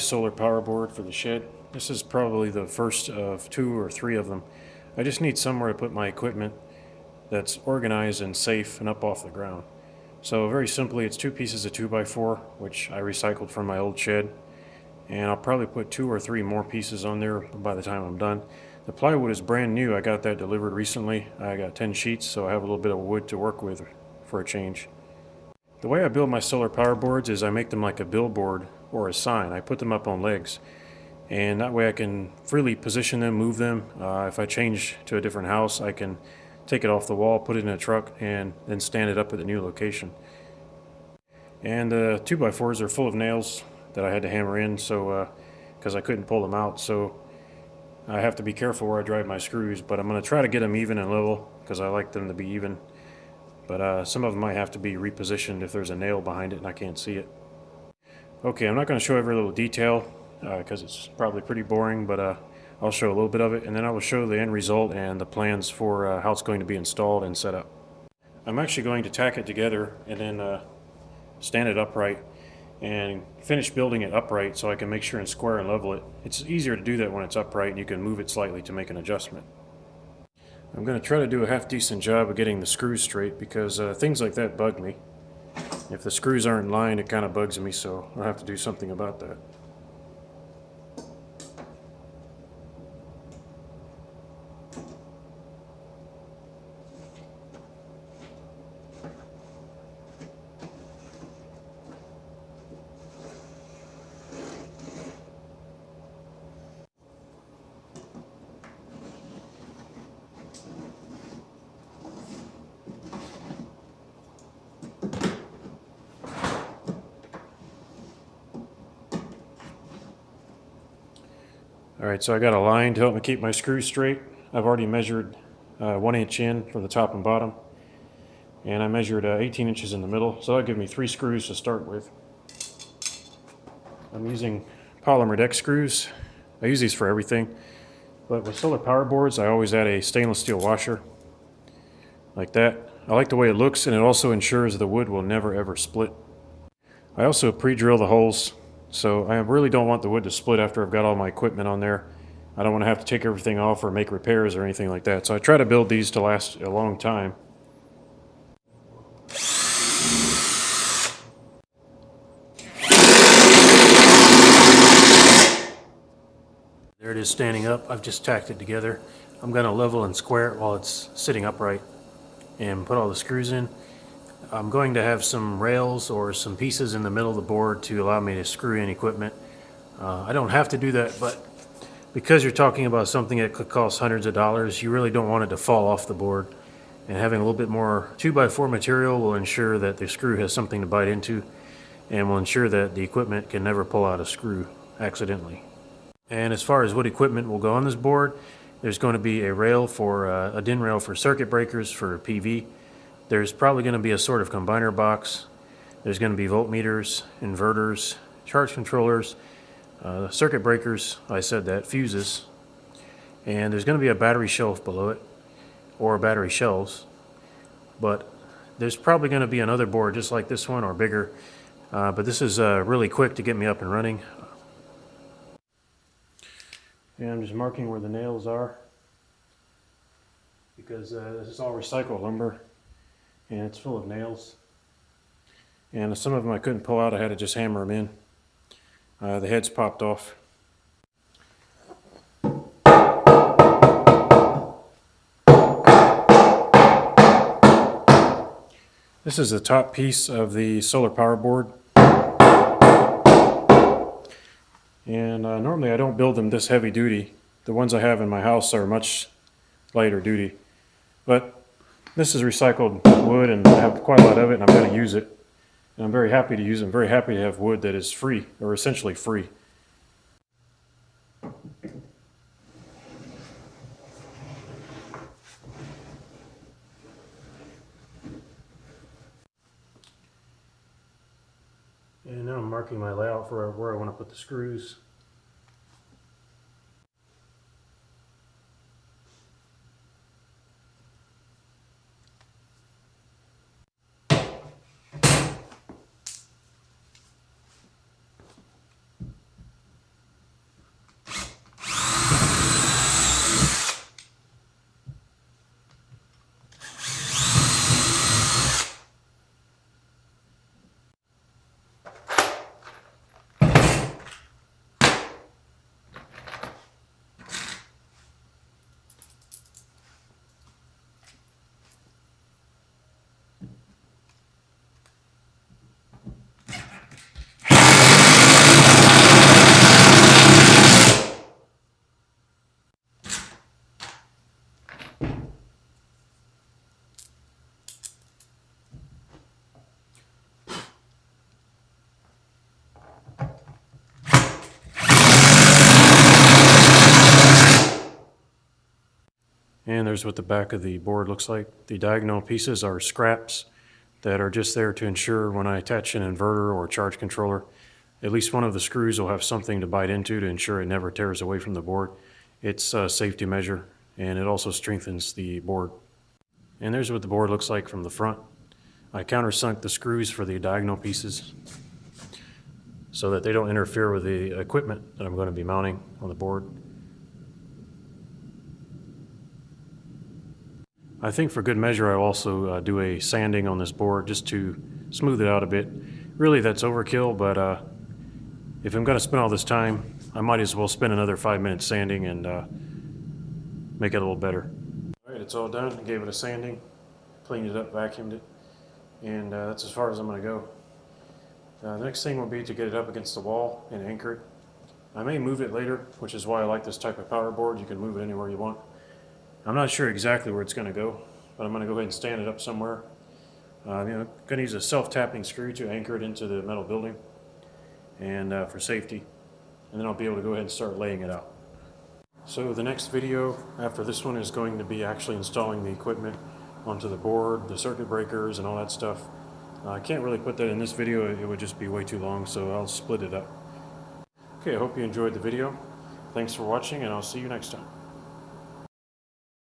solar power board for the shed. This is probably the first of 2 or 3 of them. I just need somewhere to put my equipment that's organized and safe and up off the ground. So very simply, it's 2 pieces of 2x4, which I recycled from my old shed. And I'll probably put 2 or 3 more pieces on there by the time I'm done. The plywood is brand new. I got that delivered recently. I got 10 sheets, so I have a little bit of wood to work with for a change. The way I build my solar power boards is I make them like a billboard or a sign. I put them up on legs, and that way I can freely position them, move them. If I change to a different house, I can take it off the wall, put it in a truck, and then stand it up at the new location. And the 2x4s are full of nails that I had to hammer in, so because I couldn't pull them out, so I have to be careful where I drive my screws. But I'm going to try to get them even and level because I like them to be even. But some of them might have to be repositioned if there's a nail behind it and I can't see it. Okay, I'm not going to show every little detail because it's probably pretty boring, but I'll show a little bit of it, and then I will show the end result and the plans for how it's going to be installed and set up. I'm actually going to tack it together and then stand it upright and finish building it upright so I can make sure and square and level it. It's easier to do that when it's upright, and you can move it slightly to make an adjustment. I'm going to try to do a half decent job of getting the screws straight because things like that bug me. If the screws aren't in line, it kind of bugs me, so I'll have to do something about that. Alright, so I got a line to help me keep my screws straight. I've already measured 1 inch in from the top and bottom, and I measured 18 inches in the middle, so that'll give me 3 screws to start with. I'm using polymer deck screws. I use these for everything, but with solar power boards I always add a stainless steel washer like that. I like the way it looks, and it also ensures the wood will never ever split. I also pre-drill the holes, so I really don't want the wood to split after I've got all my equipment on there. I don't want to have to take everything off or make repairs or anything like that, so I try to build these to last a long time. There it is standing up. I've just tacked it together. I'm going to level and square it while it's sitting upright and put all the screws in. I'm going to have some rails or some pieces in the middle of the board to allow me to screw in equipment. I don't have to do that, but because you're talking about something that could cost hundreds of dollars, you really don't want it to fall off the board. And having a little bit more 2x4 material will ensure that the screw has something to bite into, and will ensure that the equipment can never pull out a screw accidentally. And as far as what equipment will go on this board, there's going to be a rail for a DIN rail for circuit breakers for PV. There's probably going to be a sort of combiner box. There's going to be voltmeters, inverters, charge controllers, circuit breakers, I said that, fuses, and there's going to be a battery shelf below it, or battery shelves, but there's probably going to be another board just like this one or bigger, but this is really quick to get me up and running. And I'm just marking where the nails are because this is all recycled lumber and it's full of nails, and some of them I couldn't pull out. I had to just hammer them in. The heads popped off. This is the top piece of the solar power board, and normally I don't build them this heavy duty. The ones I have in my house are much lighter duty, but this is recycled wood and I have quite a lot of it, and I'm going to use it. And I'm very happy to use it. I'm very happy to have wood that is free, or essentially free. And now I'm marking my layout for where I want to put the screws. And there's what the back of the board looks like. The diagonal pieces are scraps that are just there to ensure when I attach an inverter or charge controller, at least one of the screws will have something to bite into to ensure it never tears away from the board. It's a safety measure, and it also strengthens the board. And there's what the board looks like from the front. I countersunk the screws for the diagonal pieces so that they don't interfere with the equipment that I'm going to be mounting on the board. I think for good measure I'll also do a sanding on this board just to smooth it out a bit. Really that's overkill, but if I'm going to spend all this time, I might as well spend another 5 minutes sanding and make it a little better. All right, it's all done. I gave it a sanding, cleaned it up, vacuumed it, and that's as far as I'm going to go. The next thing will be to get it up against the wall and anchor it. I may move it later, which is why I like this type of power board. You can move it anywhere you want. I'm not sure exactly where it's going to go, but I'm going to go ahead and stand it up somewhere. I'm going to use a self-tapping screw to anchor it into the metal building and for safety, and then I'll be able to go ahead and start laying it out. So the next video after this one is going to be actually installing the equipment onto the board, the circuit breakers and all that stuff. I can't really put that in this video, it would just be way too long, so I'll split it up. Okay, I hope you enjoyed the video. Thanks for watching, and I'll see you next time.